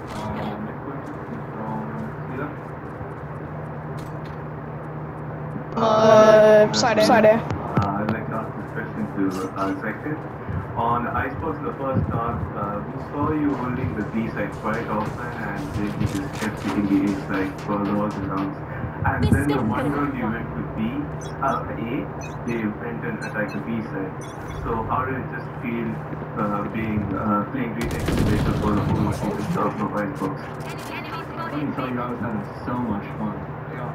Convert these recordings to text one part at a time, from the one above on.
Next question is from Sila. Sade. I'd like to ask this question to Sector. On Icebox, the first half, we saw you holding the B side quite often, and then you just kept hitting the A side for all the rounds. And then the one round you went to A, they went and attacked the B side. So how did it just feel playing retake simulator for the whole season of Icebox? Let me tell you, I was having so much fun.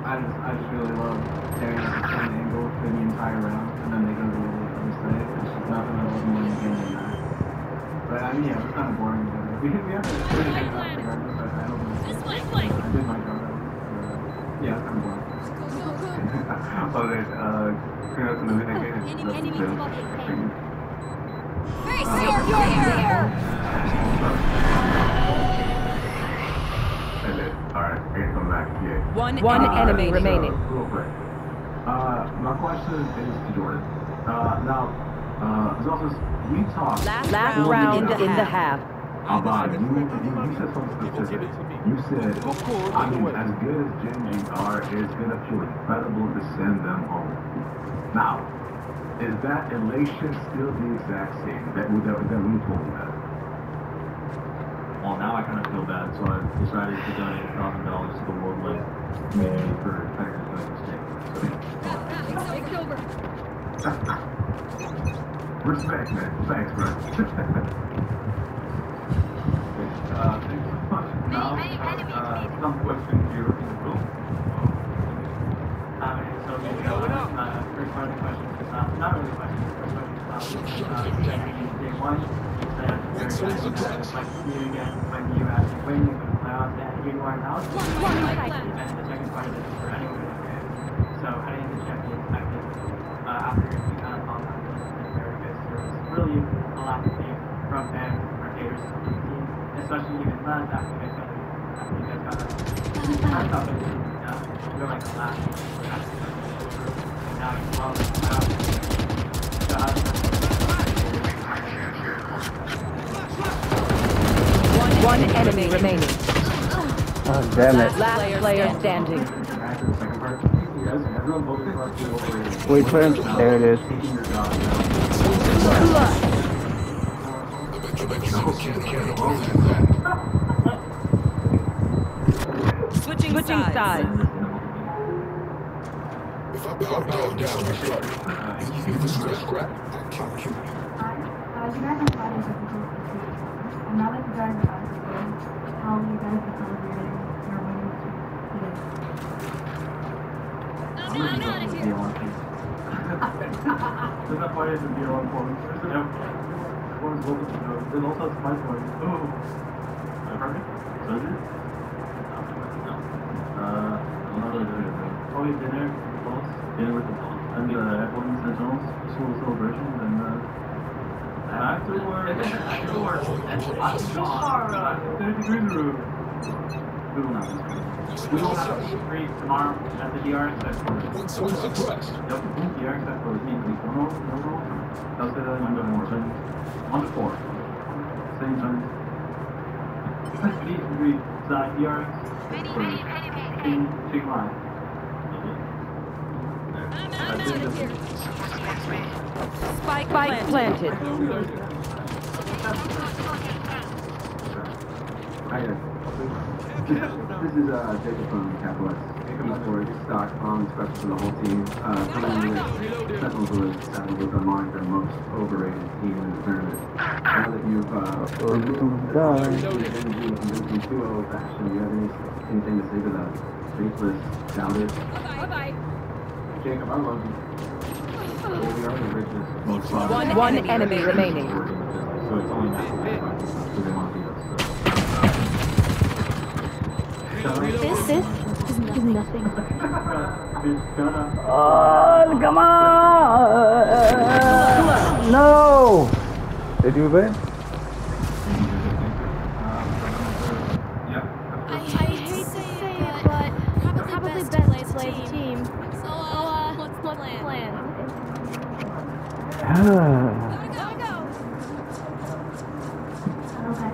I just really love staring at the same angle for the entire round, and then they go to the other side. It's just nothing I love more than getting that. But I mean, yeah, it was kind of boring. We have a really good enough regardless, but I don't know. I did my job. Yeah, it's kind of boring. Alright, congrats on the win again. Alright, I can come back here. One enemy remaining. Real quick. My question is to Jordan. Now, there's also, we talked Last round in the half. about you said something specific. You said, I mean, as good as Genji are, it's gonna feel incredible to send them home. Now, is that elation still the exact same that we told you that? Well, now I kind of feel bad, so I decided to donate $1,000 to the World Wide Community for Tigers doing mistake. Respect, man. Thanks, bro. Thanks so much. Now, some questions here in the room. So maybe first part of the question is not really a question. The first question is day one. You said like you again when you actually win in the playoffs, and here you are now. And the second part of it is for anyone who's there. So heading into Champions, I think after you kind of thought that was very good service, really a lot to take from fans, spectators, from the team, especially even less after you guys got I thought it was you're like the last and now you're well One enemy remaining. Oh, damn it. Last player standing. Wait for him. There it is. Switching sides. If I power down, you stress crap, I'll kill you. You guys have bodies of the and now that you guys are out of the game, how you guys are celebrating your winning today? I'm out of here. There's not quite as a deal on points. Yep. One is local to know. There's also a spy point. Oh. Pardon me? Soldier? Probably dinner with the boss. Dinner with the boss. And everyone in the tunnels. Just a little celebration. And afterwards. There's the cruiser room. We will not. We will have a free tomorrow at the DRX headquarters. Yep, DRX headquarters. No. I'll say that in more. 1 to 4. Same time. Please agree. DRX. Chick Live. Spike planted. Hi there. This is Jacob from Capital S. Esports stock on special for the whole team. Coming with Sentinels was among the most overrated team in the tournament. Now that you've been 2-0 fashion, do you have anything to say to the faithless doubters? Bye-bye. Jacob, I love you. Well, we are the richest, most One enemy remaining. So it's only natural to they want to beat us. This is nothing. Oh, come on! No! Did you win? I hate to say it, but probably best played team. So, what's the plan? Gotta go. Okay,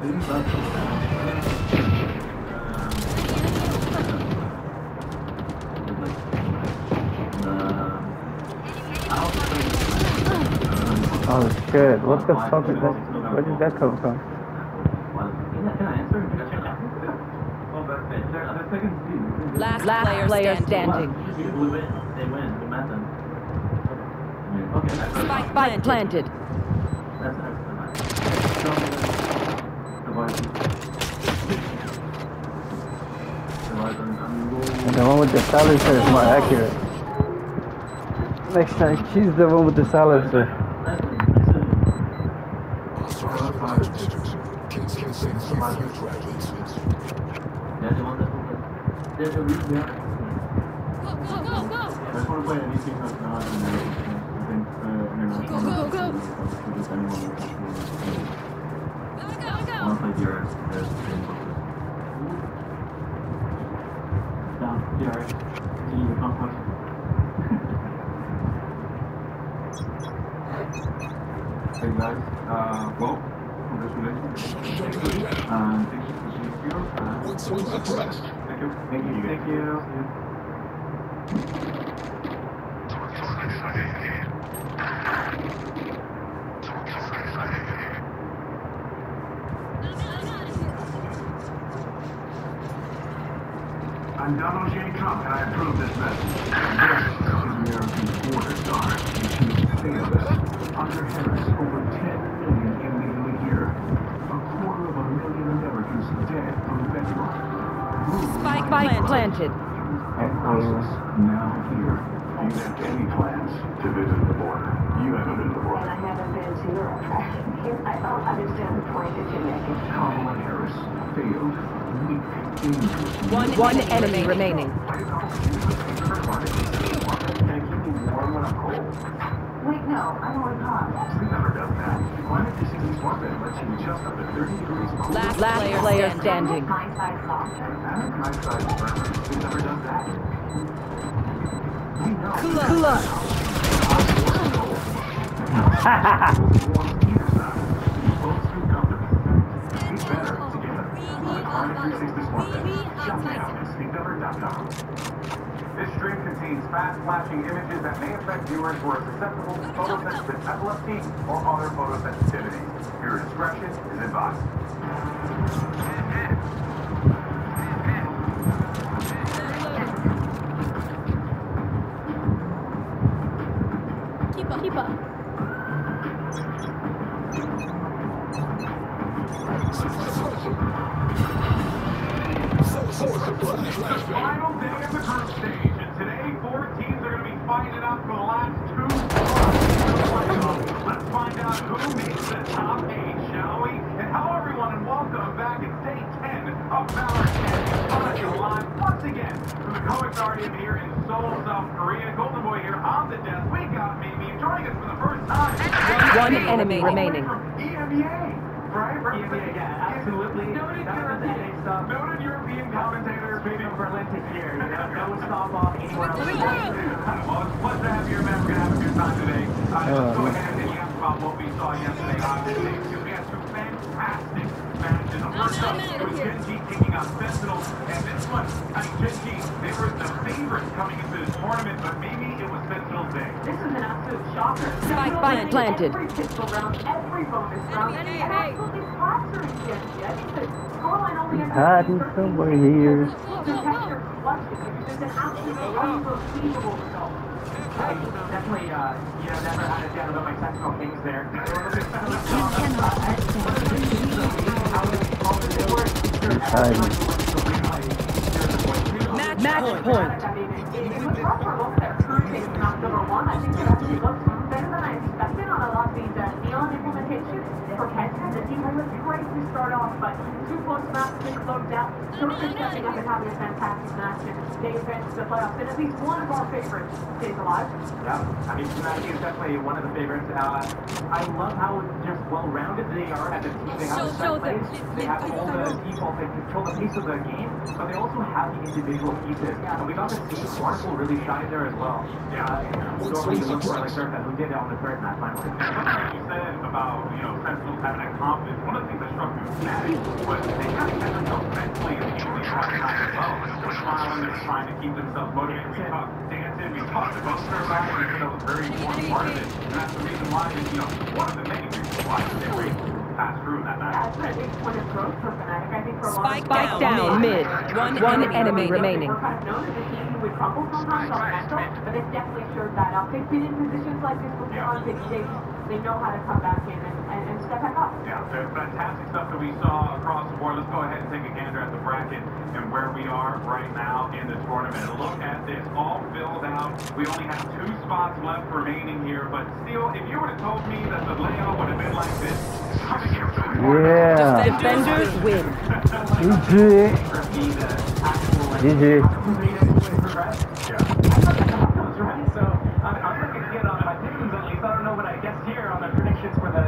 Oh shit, what the fuck is that? Where did that come from? Can I answer? Last player standing. We win. They win. We met them. Okay, that's Spike planted. That's And the one with the silencer is more accurate. Next time, choose the one with the silencer. There's a reason there. I just want to play anything that's not in there. I think the international. Go. I want to play DRX. Down. DRX. Continue the conflict. Hey guys. Well, congratulations. Thank you for seeing you. Thank you. I'm Donald J. Trump, and I approve this message. This is American border guard. You failed us. Under Harris, over 10 million illegally here. 250,000 Americans dead from fentanyl. Spike planted. And ISIS now here. Do you have any plans to visit the border? You haven't been to the border. And I haven't been to Europe. I don't understand the point that you're making. Kamala Harris failed. Weak, dangerous. One enemy remaining. Wait, no, I don't want to talk. Sleep never does that. Climate 360 Smart Bed lets you adjust up to 30 degrees cool. Last player standing. Hindsight soft. Sleep never does that. We know. Kula. Both through comfort. It's better together. Climate 360 Smart Bed. Shop now at sleepnever.com. This stream contains fast flashing images that may affect viewers who are susceptible to photosensitive epilepsy or other photosensitivities. Your discretion is advised. Keep up. The final day of the group stage, and today 4 teams are going to be fighting it out for the last 2 spots. Let's find out who makes the top 8, shall we? And hello everyone, and welcome back to day 10 of Valorant Championship. Coming to you live once again from the Coexardium here in Seoul, South Korea. Golden Boy here on the desk. We got Mimi joining us for the first time. One enemy remaining. From EMEA. Right? EMEA, yeah, absolutely. Noted European commentator, baby Berlin to here. No stop off anywhere else. Well, it's a pleasure to have you, man. We're going to have a good time today. Let's go ahead and ask about what we saw yesterday on this day. We had 2 fantastic matches. The first up was Gen G taking on Sentinel. And this one, I mean, Gen G, they were the favorites coming into this tournament, but maybe it was Sentinel's day. This is an absolute shocker. Spike planted. Every pistol round, every bonus round, and absolutely plastering Genji. I think the scoreline only has Hiding somewhere here. protect your clutches. It's just an absolutely unbelievable result. Definitely, never had a doubt about my technical things there. Match point. It was rough for both there. Cruising number 1. I think it actually looks better than I expected on a lot of these Neon implementations. For Kenton, the team was great to start off, but 2 close maps, 6 closed out. Surface stepping up and having a fantastic match, and they advanced to the playoffs. And at least one of our favorites stays alive. Yeah, I mean, Tsunami is definitely one of the favorites. I love how just well-rounded they are as a team. They have the set plays, they have all the people, they control the pace of the game, but they also have the individual pieces. And we got to see Sparkle really shine there as well. Normally you look for like Circa, who did it on the third match finally. One thing you said about, Sentinel having that confidence, one of the things that struck me Maddie, but they kind of kept themselves mentally in the early part time as well. They were smiling, they were trying to keep themselves motivated. We talked dancing, we talked to Buster about it, because that was a very important part of it. And that's the reason why, one of the many reasons why they were able to pass through that match. That's a big point of growth for Fnatic. I think for a lot of Spike down mid. One enemy remaining. We're kind of known as a team who would crumble sometimes on mental, but they've definitely showed that up. They've been in positions like this before on big stages. They know how to come back in and step back up. Yeah, there's fantastic stuff that we saw across the board. Let's go ahead and take a gander at the bracket and where we are right now in the tournament. Look at this, all filled out. We only have 2 spots left remaining here, but still, if you would have told me that the layout would have been like this, coming here for the Yeah. Defenders win. GG. GG. So I'm not going to get on my predictions at least. I don't know what I guess here on the predictions for the.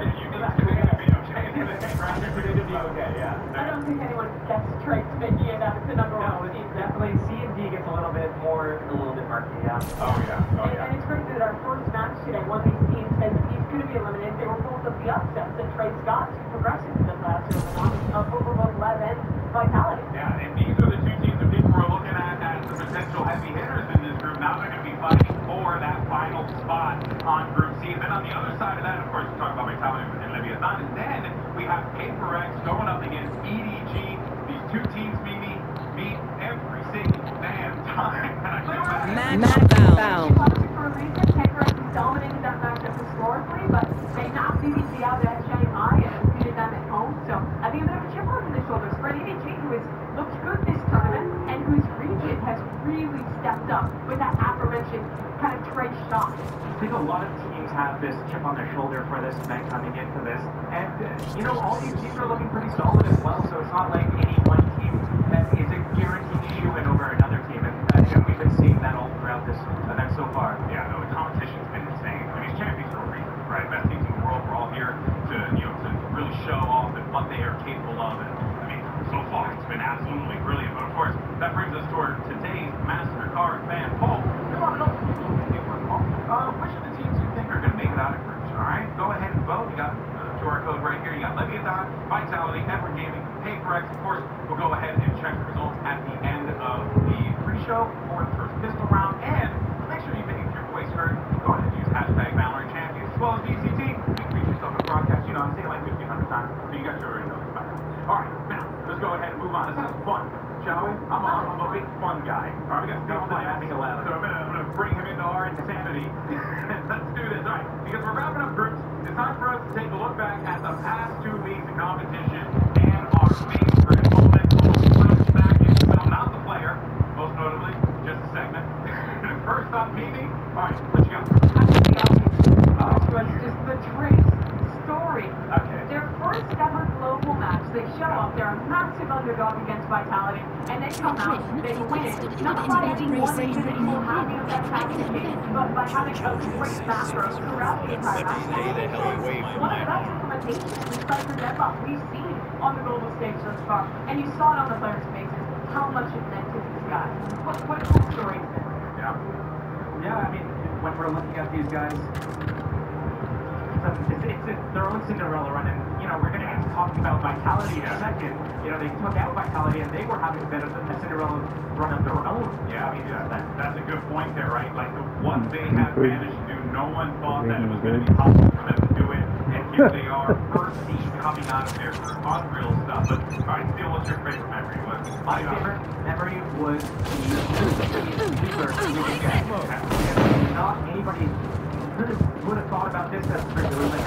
Okay, yeah. I don't think anyone gets Trace Vicky and that's the number No, one it's team. definitely C and D gets a little bit murky, yeah. Oh, yeah. Oh, And it's great that our first match today, one of these teams said that he's going to be eliminated. They were both of the upsets that Trace got to progress into the last round over both Lev and Vitality. Yeah, and these are the 2 teams that people were looking at as the potential heavy hitters in this group. Now they're going to be fighting for that final spot on Group C. And then on the other side of that, of course, we talk about Vitality and Leviathan. And then we have Paper X going up against EDG. These 2 teams meet every single damn time. And I feel bad. Match found. Classic for a reason. Paper X has dominated that matchup historically, but they knocked EDG out at Shanghai and defeated them at home. So I think a bit of a chip on their shoulders for EDG, who has looked good this tournament and whose region has really stepped up with that aforementioned kind of Trace shot. I think a lot of teams have this chip on their shoulder for this event coming into this. And, all these teams are looking pretty solid as well, so it's not like any one team that is a guaranteed shoe-in over another team. And I think we've been seeing that all throughout this event so far. Yeah, no, the competition's been insane. I mean, these champions are a reason, right? Best teams in the world. We're all here to, to really show off and what they are capable of. And I mean, so far it's been absolutely brilliant. But of course, that brings us to today's MasterCard fan poll. We want to know which of the teams you think are going to make it out of groups. All right, go ahead and vote. You got the QR code right here. You got Leviathan, Vitality, Edward Gaming, Paper X. Of course, we'll go ahead and check the results at the end of the pre-show for the first pistol round. And make sure you make your voice heard. Go ahead and use hashtag Valorant Champions as well as DCT. You can reach yourself a broadcast. I say it like 1,500 times, so you guys should already know this by now. All right, now let's go ahead and move on. This is fun, shall we? I'm a big fun guy. All right, we got Steve laughing aloud, so I'm gonna bring him into our insanity. Let's do this. All right, because we're wrapping up groups, it's time for us to take a look back at the past 2 weeks of competition and our favorite moment. Flashback into, well, not the player, most notably, just a segment. First up, Mimi. All right, what you got? Was just the Trace story. Okay. Their first ever global match. They show up. They're a massive underdog against Vitality, and they come out. They win it. Not by any one individual having a fantastic game, but by having a great macro throughout the entire match. One of the best implementations of Cypher DevOps we've seen on the global stage thus far, and you saw it on the players' faces how much it meant to these guys. What a cool story is this? Yeah, I mean, when we're looking at these guys, it's their own Cinderella run, and we're going to get to talking about Vitality in a second. They took out Vitality, and they were having a bit of a Cinderella run of their own. Yeah, I mean, that's a good point there, right? Like, what they have managed to do, no one thought that it was going to be possible for them to do it, and here they are, first team coming out of there for unreal stuff. But, all right, Steele, what's your favorite memory? My favorite memory was the Super Not anybody would have thought about this as a trigger. It was like,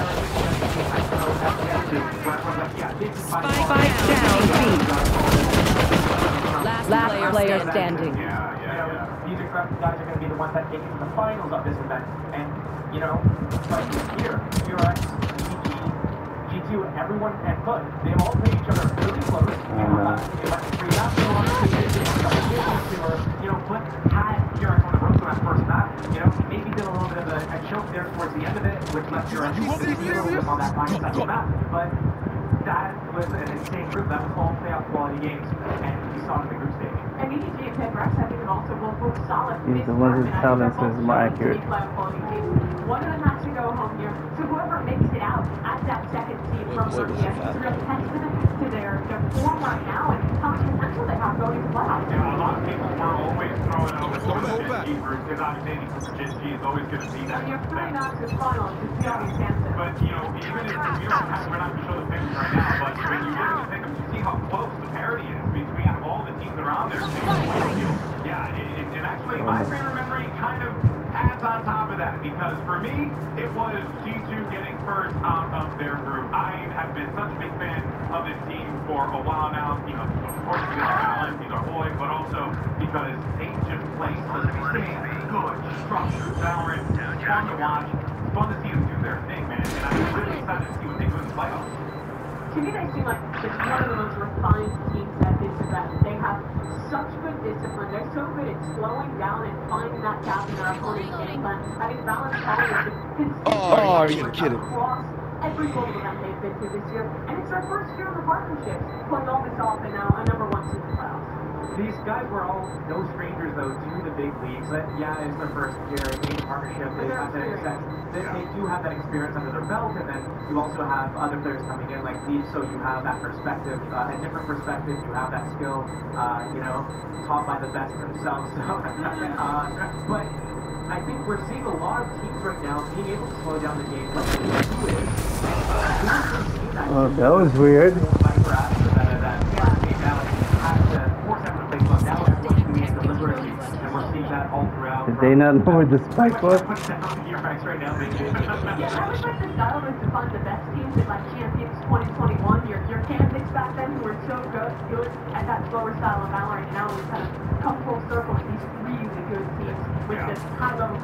Spike down B. Last player standing. These guys are going to be the ones that take it to the finals of this event. And, like here, URX, EG, G2, everyone, and Bud, they all played each other really close. They went 3 laps, Bud had URX on the ropes on that first map. Maybe did a little bit of a choke there towards the end of it, which left URX a little bit on that final second map. But that was an insane group. That was all playoff quality games, and we saw it in the group stage. And EDG and Piprex, I think, have also both solid. He's the one whose silencer is more accurate. One of them has to go home here. So whoever makes it out at that second seed from Murcia is a real testament to their form right now and how much potential they have going to playoffs. Yeah, a lot of people were always throwing out the G group because obviously any G is always going to be that. And you're 3 Knox's finals to see all these chances. But, you know, even if we don't have, we're not going to show the pictures right now, but when you look at the pickups, you see how close the parity is between all the teams around there. Yeah, and actually, my favorite memory kind of adds on top of that, because for me, it was G2 getting first out of their group. I have been such a big fan of this team for a while now, you know, of course because of Valorant, these are boys, but also because they just play such a good, structured Valorant. It's fun to watch. It's fun to see them do their thing, man, and I'm really excited to see what they do in the playoffs. To me, they seem like it's one of the most refined teams that this event. They have such good discipline. They're so good at slowing down and finding that gap in their opponent's game plan. I think Valorant is consistent are you kidding? across every global event they've been through this year. And it's their first year in the partnership, pulling all this off and now a #1 seed in the playoffs. These guys were all no strangers, though, to the big leagues. Yeah, it's their first year in partnership. They have that they do have that experience under their belt, and then you also have other players coming in like these, so you have that perspective, a different perspective. You have that skill, you know, taught by the best themselves. So, but I think we're seeing a lot of teams right now being able to slow down the game. What they do is, Oh, that was weird. Did they not know where the spike was? Yeah, that was like the style was to find the best teams in like Champions 2021. Your candidates back then who were so good at that slower style of Valorant. Now we've kind of come full circle with these really good teams with this high level.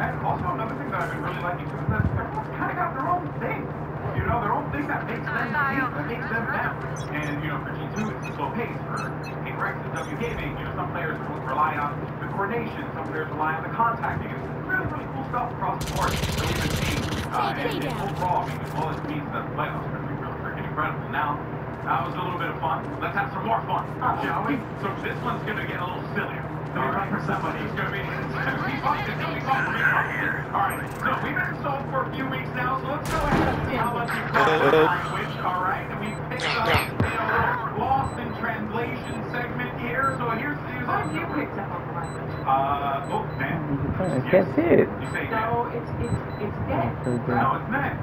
And also another thing that I've been really liking too is that everyone's kind of got their own thing. You know, their own thing that makes them unique, that makes them them. And, you know, for G2, it's the slow pace. For Piprex and W Gaming, you know, some players rely on the coordination, some players rely on the contacting. It's really, really cool stuff across the board that we've been seeing. And overall, I mean, all this means that the playoffs are going to be really freaking incredible. Now, that was a little bit of fun. Let's have some more fun, shall we? So this one's going to get a little sillier. All right, for somebody, it's going to be fun. It's going to be fun for me. All right, so we've been solved for a few weeks now, so let's go ahead and see how much you've got the language, all right? And we picked up, you know, lost in translation segment here. So here's What have you picked up on the language? oh, man. I can't see it. You say No, it's dead. no, it's men.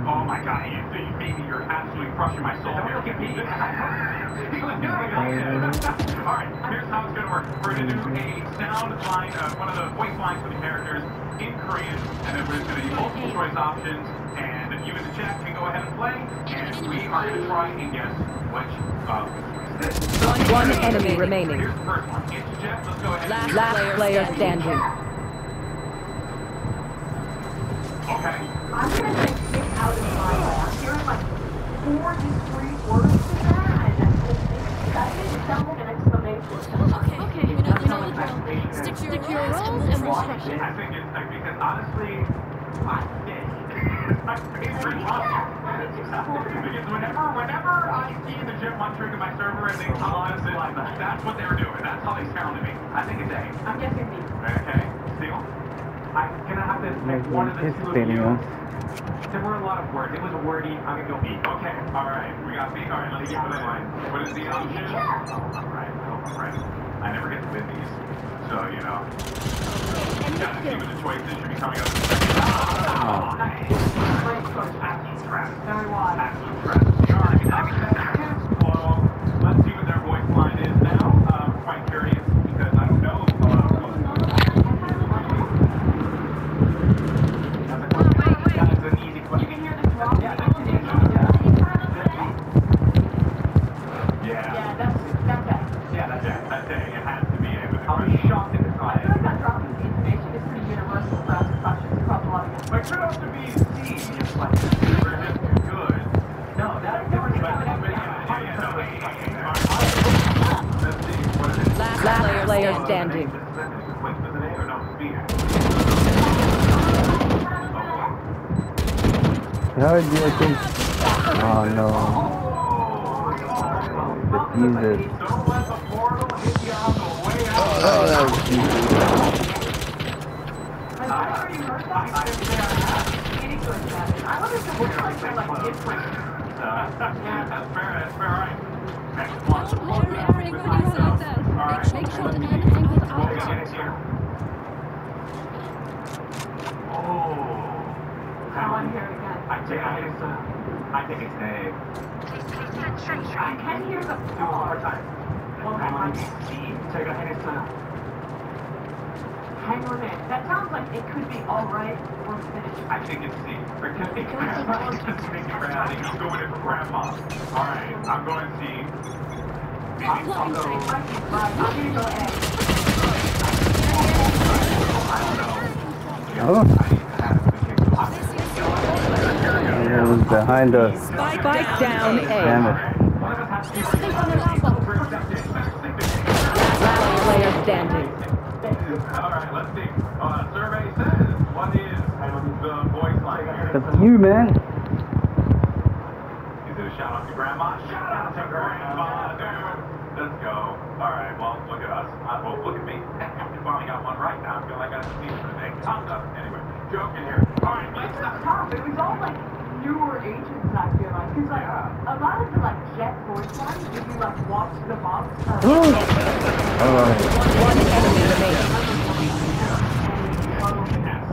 Oh my God, maybe you're absolutely crushing my soul here. Alright, here's how it's going to work. We're going to do a sound line, one of the voice lines for the characters in Korean, and then we're going to do multiple choice options, and you in the chat can go ahead and play, and we are going to try and guess which is this. One enemy remaining. Here's the first one. It's Jeff, let's go ahead. Last player standing. Okay. I'm going to take it out of my head. I'm hearing like 4 discrete words in there, and it sounds like an exclamation. Okay, you know the drill. Stick to your roles and we'll check it. I think it's like, because honestly, my fish is my favorite one. Because whenever I see the Jet One trick in my server and they come on, that's what they were doing. That's how they sound to me. I think it's A. I'm guessing B. Okay, Steele? I'm gonna have to pick one of the two of you. There were a lot of words. It was a wordy. I'm gonna go B. Okay, alright. We got B. Alright, let's get it in. What is the option? Alright. I never get to win these. So, you know. You gotta see what the choices should be coming up. Oh, nice. Absolute trap. Very wide. Absolute trap. Alright, well, let's see what their voice line is now. I'm quite curious because I know That's an easy question. You can hear the drop. Yeah, that's it. yeah. That's it. Yeah, that's it. That's it. It has to be it. I'll be shocked if it's I not feel like that drop in the information is pretty universal for us questions across a lot of games. But it could also be C. It's like, we're just good. No, that's different. Last player standing. How do you think? Oh no. Defuse it. Don't let the portal hit you Oh, that was easy. I already heard that. I wonder if it looks like they're like different. That's fair, right? Next No, one. everybody like that. Make sure to add angles We'll get out. it here. Oh. I want to hear it again. I think it's A. I can hear the Do it one more time. Hang on a minute. That sounds like it could be alright or finished. I think it's C. Or can it grandma? Just make it grandma. He's going in for grandma. Alright, I'm going C. I'll go. I'm gonna go A. Oh. It was behind us. Spike down A. Damn it. Last player standing. Alright, let's see. Survey says, what is the voice line here? That's you, man. Is it a shout out to grandma? Shout out to grandma, dude. Let's go. Alright, well, look at us. Well, look at me. I finally got one right now. I feel like I have to see for the day. Anyway, joking here. Alright, let's It's tough. It was all like newer agents, I feel like. Because like a lot of the like jet voice lines, if you like watch the box. Oh. One enemy remaining.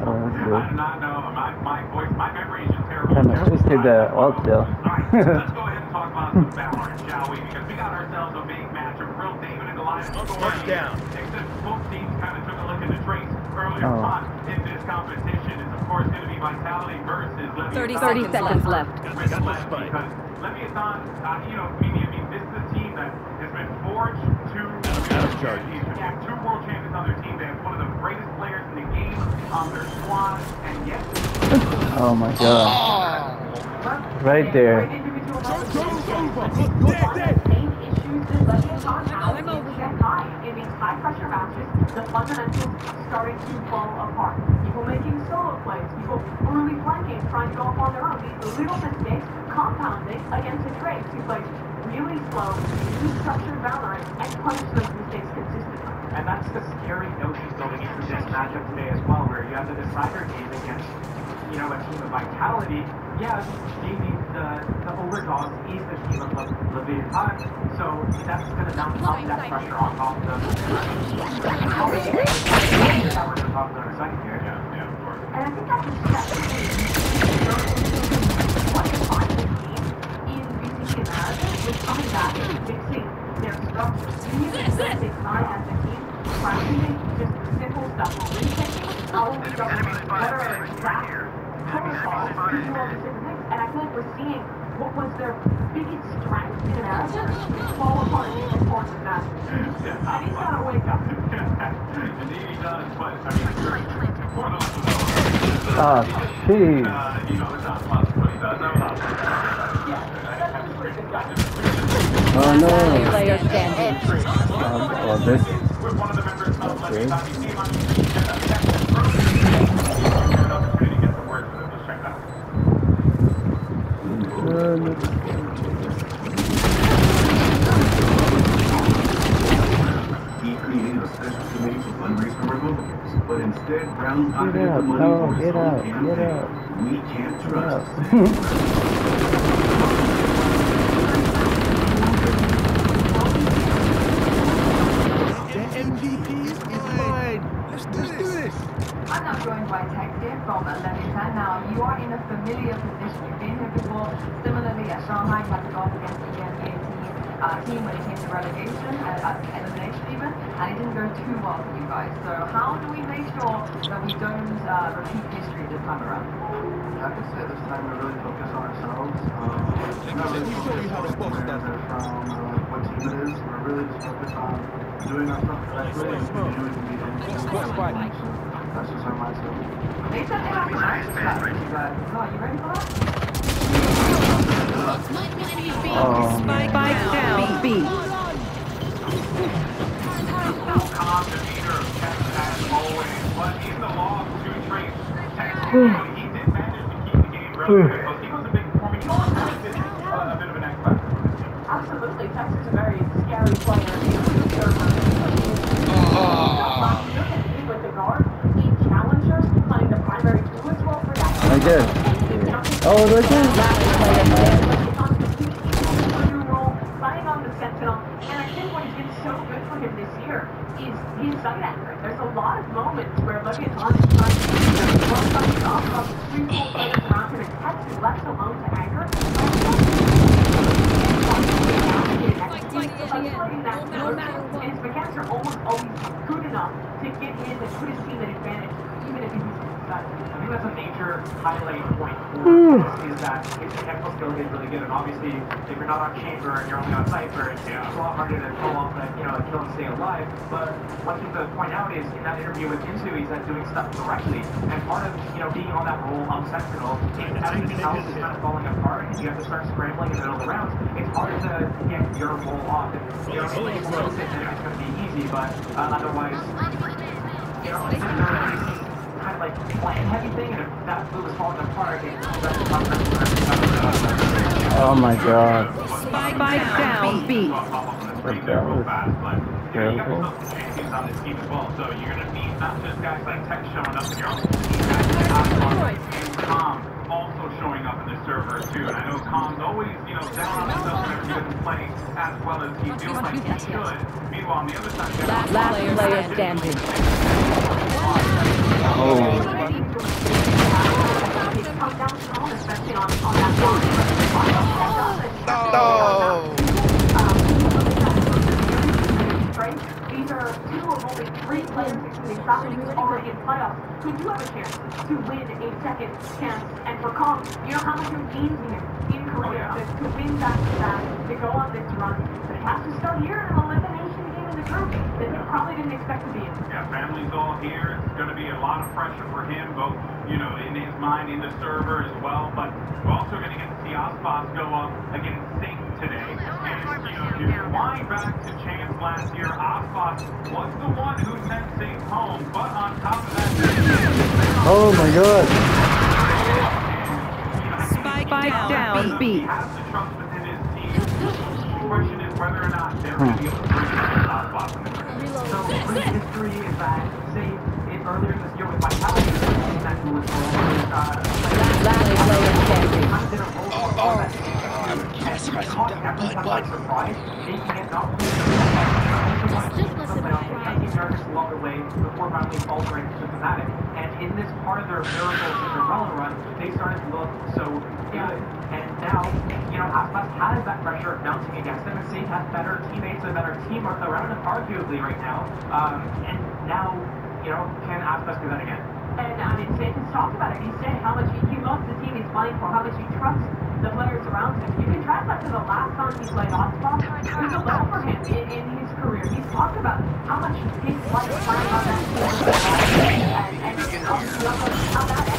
Oh, that's I good. do not know. My voice, my memory is just terrible. Kinda wasted that ult still. Alright, let's go ahead and talk about some Valorant, shall we? Because we got ourselves a big match, a real David and Goliath story. Except both teams kind of took a look at the trace earlier on in this competition. It's of course going to be Vitality versus Leviathan. 30 seconds left. Because Leviathan, I mean, this is a team that has been forged to two world champions on their team. They have one of the greatest players in the game on their squad, and yet. Oh my god. Right there. In these high-pressure matches, the fundamentals starting to fall apart. People making solo plays, people early flanking, trying to go up on their own. These little mistakes compounding against a Drake who plays really slow, really structured Valorant, and punish those mistakes consistently. And that's the scary notion going into this matchup today as well, where you have the decider game against, a team of Vitality. Yeah, maybe the overdog is the team of Leviathan, so that's going to mount up that pressure on top of the that we're going to talk about in a second here. Yeah, of course. And I think that's what you find the team in BCC America is coming back and fixing their structure. You need to design as a team, practicing just simple stuff, rethinking how we structure, what are our exact protocols to do all these different things. And I feel like we're seeing what was their biggest strength in America fall apart in the course of that. And he's got to wake up. Indeed he does, but I mean, for those who know, Ah, jeez. it's not much, but he does have a lot. Oh no. Player standing. Oh, this. We're one of the members of Okay. Leviathan team on opportunity to get the words for them. Just check that out. He created a special committee to fundraise for Republicans, but instead Brown pocketed the money No, for his get own out, campaign. get out. We can't trust. I'm now joined by Tex here from Leviathan. Now, you are in a familiar position. You've been here before. Similarly, at Shanghai, you had to go up against the EMEA team when it came to relegation, elimination even, and it didn't go too well for you guys. So how do we make sure that we don't repeat history this time around? I can say this time we really focus on ourselves. We're not really focused on where they're from or what team it is. We're really just focused on doing our stuff correctly and continuing to be in. That's just our mindset. They said they have an action strategy, but are you ready for that? Spike down B. Calm demeanor of Tex as always, but in the loss to Trace, Tex, he did manage to keep the game relatively close. He was a big performer. He also has been a bit of an X factor for this team. Absolutely. Tex is a very scary player. He's a server. there. Oh, right there. Playing on the Sentinel, and I think what has been so good for him this year is his sight accurate. There's a lot of moments where Leviathan is trying to run something off of 3 full players around him and Tex is left alone to anchor. Isolating that killer, and his mechanics are almost always good enough to get his and put his team at advantage, even if he's inside. I think that's a major highlight point for this, is that his technical skill is really good. And obviously, if you're not on Chamber and you're only on Cypher, it's a lot harder to pull off that, kill and stay alive. But one thing to point out is, in that interview with Insu, he's doing stuff correctly. And part of, being on that role of Sentinel, as his house is kind of falling apart, and you have to start scrambling in the middle of the rounds, it's harder to get your role off. And, it's going to be easy, but otherwise, it's kind of like plan heavy thing, and if that blue is falling apart, Oh my god. Spike down, B. Careful. On this team as well, so you're going to need not just guys like Tech showing up in your own team, guys like Calm also showing up in the server too. And I know Calm's always, down on himself whenever he doesn't play as well as he feels like he should. Meanwhile, on the other side, Last player standing. These are 2 of only 3 players, including Falcon, who's already in playoffs, who do have a chance to win a second chance. And for Kong, you know how much it means to him in Korea to win back-to-back, to go on this run. But he has to start here in an elimination game in the group that he probably didn't expect to be in. Yeah, family's all here. It's going to be a lot of pressure for him, both, in his mind, in the server as well. But we're also going to get to see Ospas go up against Saint today. And, if you wind back to Chance last year, Ospas was the one who sent Saint home. But on top of that, oh my god. Spike down, B. He has the trust within his team. The question is whether or not they're going to be able to bring Ospas in the tournament. So, recent history is that, say, earlier this year with Vitality, that who was Last player standing. kind of did a role for all that. And caught everyone by surprise, making it not only nervous along the way before finally faltering to Fnatic. And in this part of their miracle Cinderella run, they started to look so good. And now, Aspas has that pressure mounting against them, and Saint has better teammates, a better team around him, arguably right now. And now, can Aspas do that again? And Saint has talked about it. He said how much he loves the team he's playing for, how much he trusts the players around him. You can track that to the last time he played Ospas. It was a low for him in his career. He's talked about how much his life is playing on that team and how that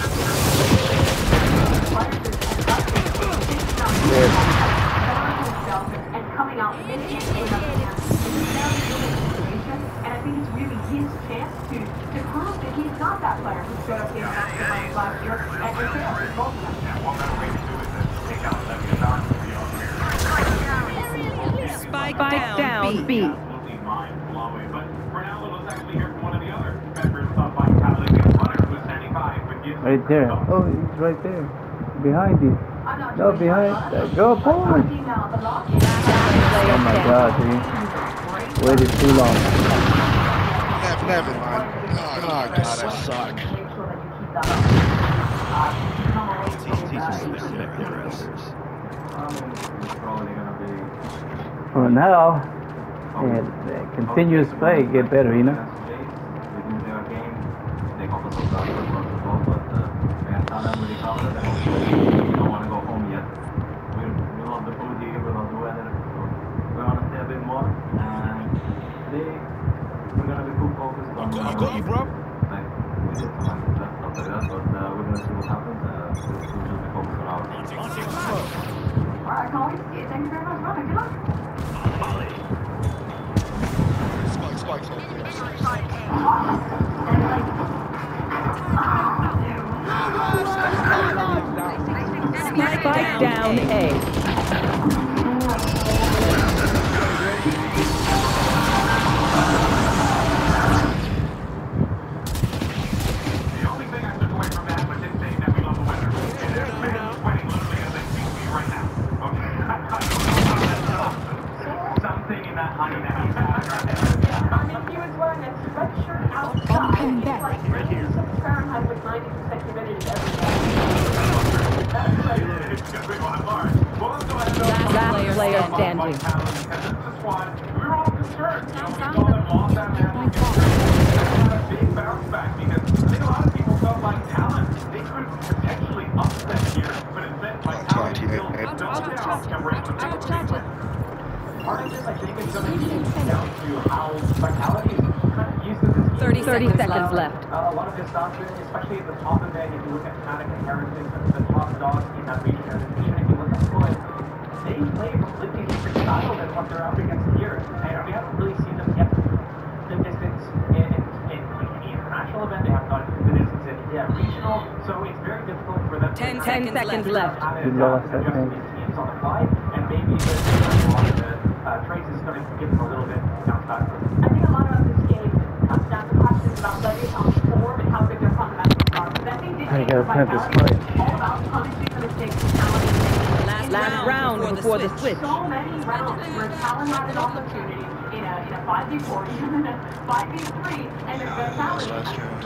and coming out and I think it's really his chance to prove that he's not that player who showed up in Mastermind last year and failed in both of them. Yeah, one better way to do it than take out Leviathan. Spike down, B. Absolutely mind-blowing. But for now, let's actually hear from one of the other members of Vitality, Runner, who's standing by with Gibbs. Right there. Oh, he's right there. Behind you. No, behind. Go forward. Oh my god, dude. Waited too long. Never mind. Oh god, I suck. For now, and continuous play get better, I got you, bro. Alright, colleagues, thank you very much, brother. Good luck. Spike down, A. The only thing I took away from that was him saying that we love the weather. player standing. We were all concerned. You know, we saw them lost that match. Had a big bounce back because I think a lot of people felt like Talon, they could potentially upset here, but instead Vitality still kept win. Part of this, I think, is going to be down to how Vitality is kind of used to this. 30 seconds left. A lot of this stuff, especially at the top of it, if you look at Fnatic and Heretics, the top dogs in that region, and even if you look at Split, they play a completely different style than what they're up against here. And we haven't really seen them get the distance in like any international event. They haven't gotten the distance in regional, so it's very difficult for them. 10 seconds left. These teams on the fly, and maybe a lot of the traits is going to give them a little bit bounce back. I think a lot of this game comes down to questions about Leviathan's form and how good their fundamentals are. Because I think this game for Vitality is all about punishing the mistakes of Talon. Last round before the switch. So many rounds where Talon had an opportunity in a 5v4, even a 5v3, and the Vitality,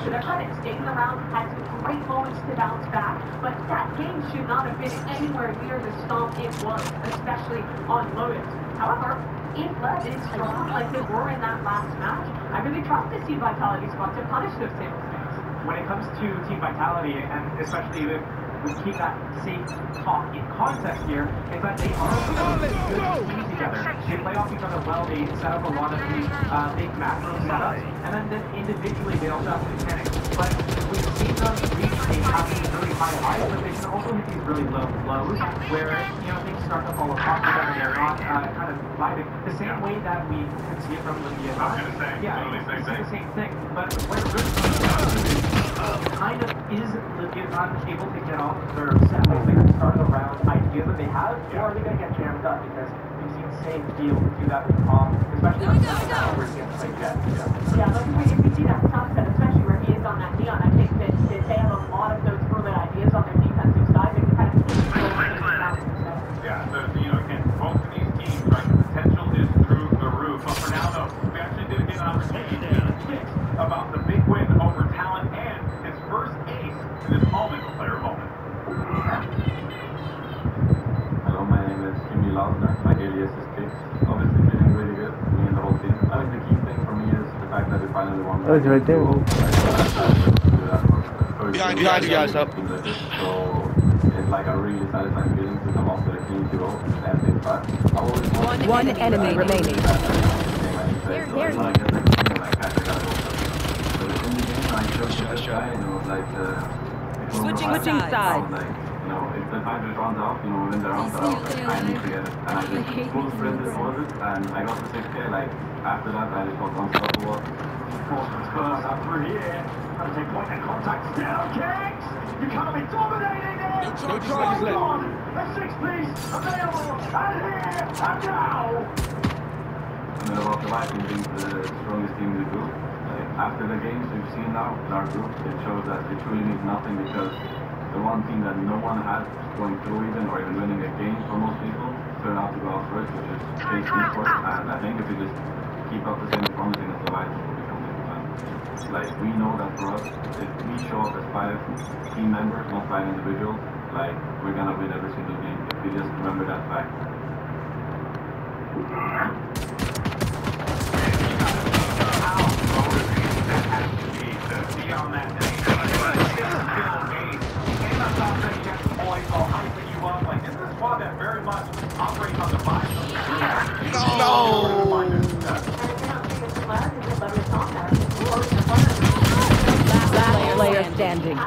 to their credit, stayed in the round, had some great moments to bounce back, but that game should not have been anywhere near the stomp it was, especially on Lotus. However, if Lev is strong like they were in that last match, I really trust to see Vitality squad to punish those same mistakes. When it comes to Team Vitality, and especially if we keep that same talk in context here, is that they are a good team together. They play off each other well, they set up a lot of these big macro setups, and then individually they also have mechanics. But we've seen them reach these really high highs, but they can also hit these really low lows, where, you know, things start to fall apart for them and they're not kind of vibing. The same way that we can see it from Libya. Yeah, it's the same thing. But where good kind of is Leviathan able to get off their set at the start of the round idea that they have, or are they going to get jammed up? Because we've seen Save be able to do that with Tom, especially on the where he gets played Jet. Yeah, but if we see that sunset, especially where he is on that Neon, I think that they have a lot of those early ideas on their defensive side. They can kind of keep it. Yeah, so, you know, again, both of these teams, right, the potential is through the roof. But for now, though, we actually did get an opportunity to speak about the big win over Talon and his first ace in this moment, player moment. Hello, my name is Jimmy Lautner. My alias is Kix. Obviously feeling really good, me and the whole team. I think the key thing for me is the fact that we finally won. Oh, it's right there. Behind you guys up. So it's like a really satisfying feeling to come off with a clean 2-0 and it's back. One enemy remaining. Switching sides. You know, if the time just runs out, you know, when the rounds are out, I need to get it. And I just full sprinted towards it, and I got the 6K, like, after that, I just got unstoppable. Spurs up through here. Trying to take point and contact still. Kicks! You can't be dominating it! Try on! A 6-piece available! And here! And now! And then about the Viking being the strongest team in the group. Like, after the games we've seen now in our group, it shows that it truly means nothing because the one team that no one had going through even or even winning a game for most people turned out to go out first, which is Chase Esports. And I think if we just keep up the same promising as the Vikings, we'll become big fans. Like, we know that for us, if we show up as 5 team members, not 5 individuals, like, we're gonna win every single game if we just remember that fact. Last player standing.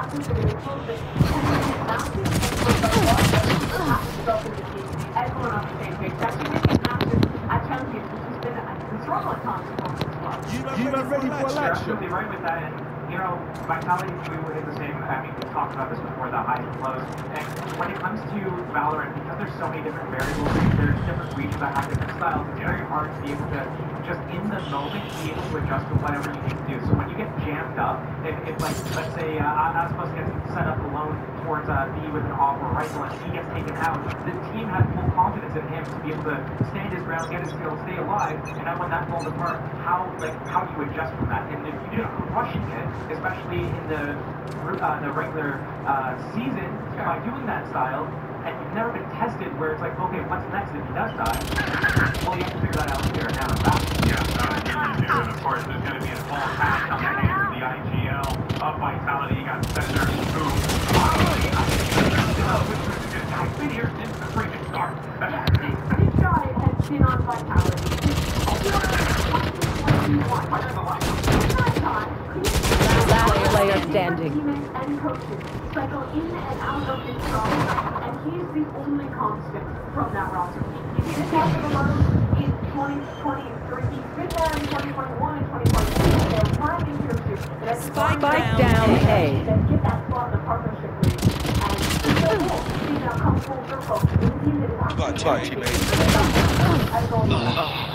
Everyone on the same page. Actually, winning matches at Champions, which has been a struggle at times for us. You are ready for You're absolutely right with that. And, you know, Vitality, we were in the same, I mean, we talked about this before, the highs and lows. And when it comes to Valorant, because there's so many different variables, there's different regions that have different styles, it's very hard to be able to, just in the moment, be able to adjust to whatever you need to do. So when you get jammed up, if like, let's say, Aspas gets set up alone towards B with an off or rifle and he gets taken out, the team has full confidence in him to be able to stand his ground, get his kills, stay alive, and then when that falls apart, how do you adjust from that? And if you're rushing it, especially in the regular season, by doing that style, and you've never been tested where it's like, okay, what's next if he does die? Well, you have to figure that out here and now. Yeah, and of course, there's going to be a full pass on the hands of the IGL of Vitality. You got Center, who I've been here since the freaking start. Yeah, this guy has been on Vitality Last player standing. Teammates and coaches cycle in and out of this roster, and he's the only constant from that roster. You see the cast of alone in 2023. He's been there in 2021 and 2022. They're trying to get Spike down A. Then get that spot in the partnership league. And it's so cool to see them come full circle with a team that is actually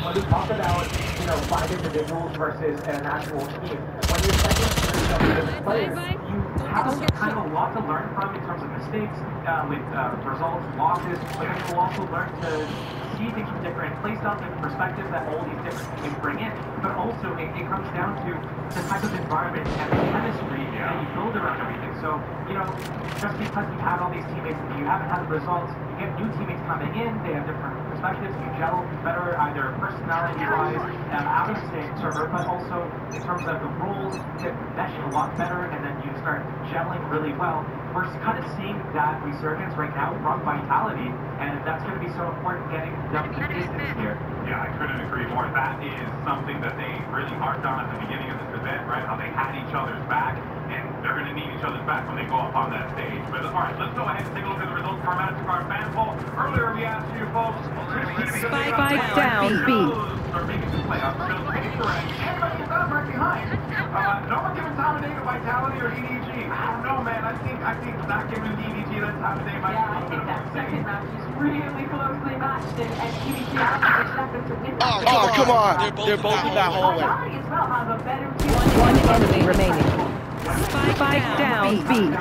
when we talk about, 5 individuals versus an actual team, when you're second as players, you have kind of a lot to learn from in terms of mistakes, with results, losses, but then you'll also learn to see things from different playstyles, different perspectives that all these different teams bring in, but also it comes down to the type of environment and the chemistry that you build around everything. So, just because you've had all these teammates and you haven't had the results, you get new teammates coming in, they have different perspectives, you gel better either personality-wise, out of the same server, but also in terms of the roles, you get meshing a lot better, and then you start gelling really well. We're kind of seeing that resurgence right now from Vitality, and that's going to be so important getting them the distance here. Yeah, I couldn't agree more. That is something that they really harped on at the beginning of this event, right? How they had each other's back, and they're going to need each other's back when they go up on that stage. But all right, let's go ahead and take a look at the results for our MasterCard fan poll. Earlier we asked you folks, Spike down B. Or maybe the playoffs, Phil, correct. Everybody is up right behind. No one giving time of day to Vitality or EDG. I don't know, man. I think not giving EDG that time of day might be a I little bit think of a that mistake. second match is really closely matched, and EDG are expected to win that. Oh, come on. They're both in that hallway. Vitality as well have a better team. One enemy remaining. Spike down B.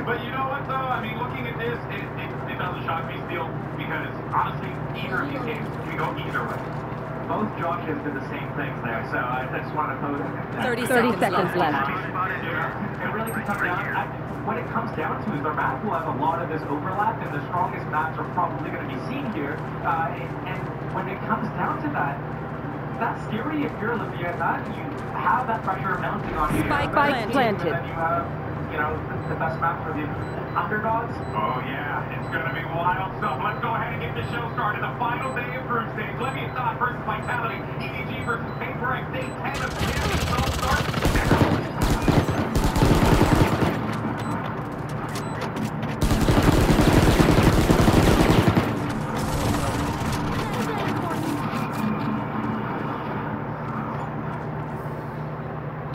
But you know what, though? I mean, looking at this, it doesn't shock me still, because honestly, either of these games can go either way. Both Joshes did the same things there, so I just want to pose that. 30 seconds left. It really comes down. What it comes down to is the map will have a lot of this overlap, and the strongest maps are probably going to be seen here. And when it comes down to that, that's scary if you're Olivia. That you have that pressure mounting on you. Spike planted. And then you have, the best map for the underdogs. Oh yeah, it's gonna be wild stuff. Let's go ahead and get the show started. The final day of group stage. Leviathan versus Vitality. EDG versus Paper X. Day 10 of the series. All starts now.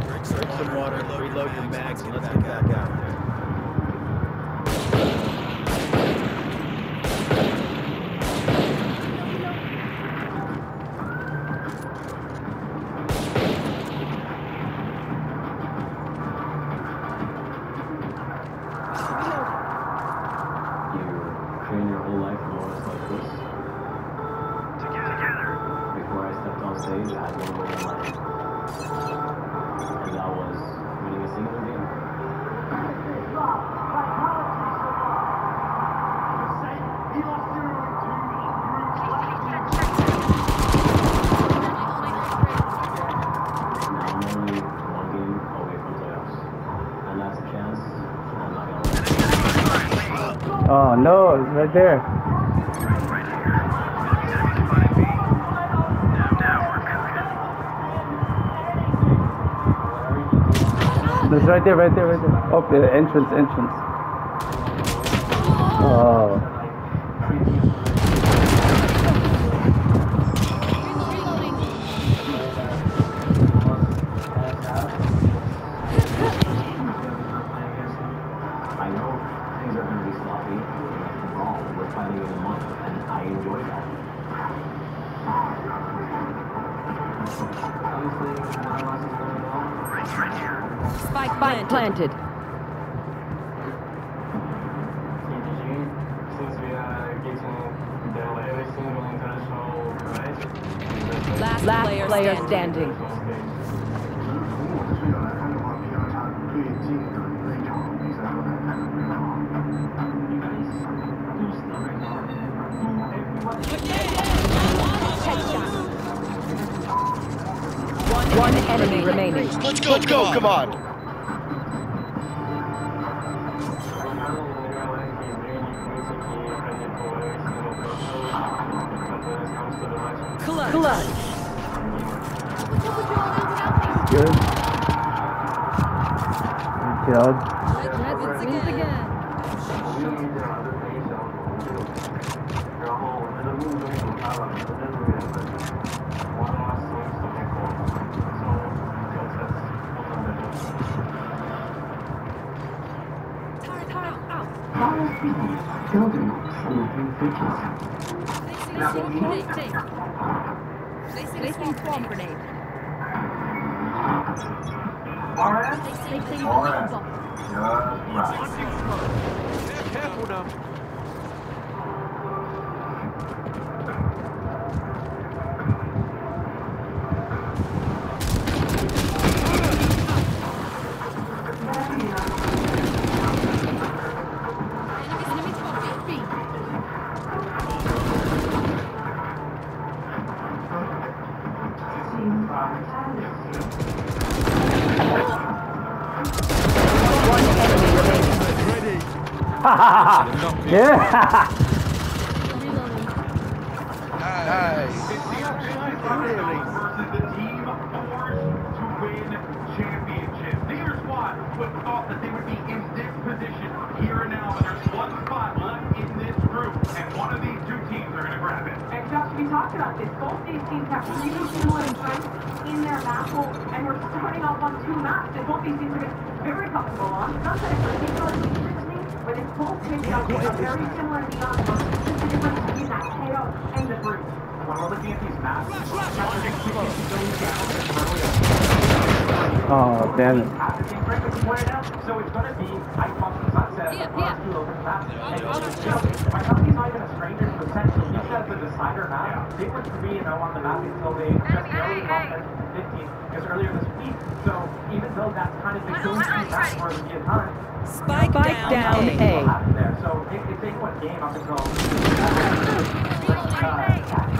Drink some water, reload your mags, and let's get back out there. Train your whole life for moments like this. Before I stepped on stage, I had one goal in life. And that was winning a single game. Now I'm only one game away from playoffs. And that's a chance I'm not gonna let. Oh no, it's right there. It's right there, right there, right there. Oh, the entrance. Oh. I know things are going to be sloppy, and wrong. We're fighting in a month, and I enjoy that. Spike planted. Since we are getting the every single international Last player standing. One enemy remaining. Let's go, come on. Clutch. Good. Good job. Wins again. Placing swarm grenade. Placing bomb. Careful now. Yeah. Versus the team forged to win championships. Neither squad would have thought that they would be in this position here and now, but there's one spot left in this group, and one of these two teams are going to grab it. And Josh, we talked about this. Both these teams have really similar strengths in their map pool, and we're starting off on two maps that both these teams are very comfortable on. Not that it's particularly interesting, but it's both teams that are very similar in the odds. Just the difference between that KO and the group. When we're looking at these maps, Oh, damn it. so it's going to be Icebox and Sunset across two open maps. And my company's not even a stranger to essentially use that as a decider map. They were 3-0 on the map until they just barely lost at 15 because earlier this week. So even though that's kind of the go-to map for the time, Spike down A. there. So it's a one game up until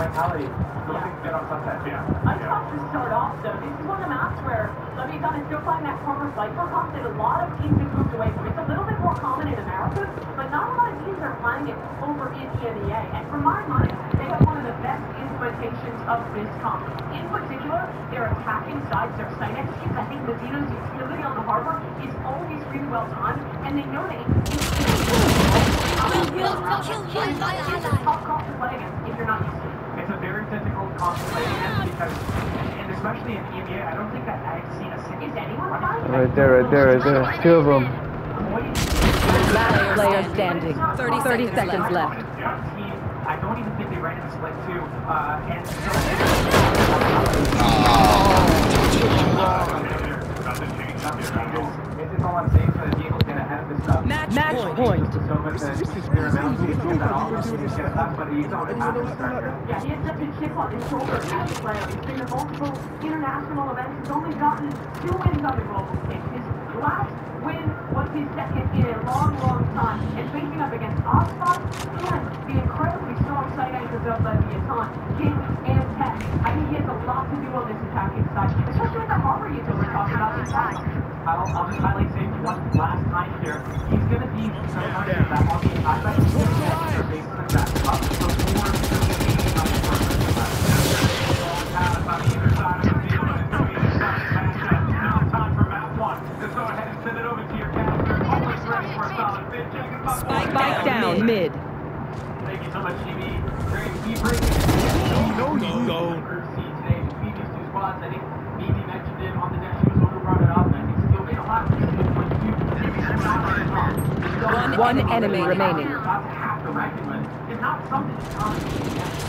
Vitality. Looking good on Sunset. Icebox to start off, though, this is one of the maps where Leviathan is still playing that former Cypher comp that a lot of teams have moved away from. It's a little bit more common in America, but not a lot of teams are playing it over in EMEA. And from my mind, they have one of the best implementations of this comp. In particular, their attacking sides, their site executes. I think Mazino's utility on the harbor is always really well timed, and they know that it's tough comp to play against if you're not used to it. It's a very difficult comp to play against because, and especially in EMEA, I don't think that I've seen a single. Is anyone playing? Right there. Two of them. Last player standing. 30 seconds left. I don't even think they ran in a split two. And it's all I'm saying for the Eagles get ahead of this stuff. Match point. Yeah, he had such a chip on his shoulder as a player. He's been to multiple international events. He's only gotten 2 wins on the global stage. His last win was his second in a long, long time. And facing up against Oxford and the incredibly strong side anchors of Leviathan, King, and Tech. I think he has a lot to do on this attacking side, especially with the harbor util we're talking about this time. I'll just highlight safety one last time here. He's going to be that on the outside of the base of that up to 4 on either side of the field. Now time for map one. Let's go ahead and send it over to your caster. Always ready for a solid fit. Spike down mid. Thank you so much, GB. Very deep. Go. Today between these two spots. I think BB mentioned it on the next. She was the one who brought it up. And I think still made a lot of One enemy remaining. It's not something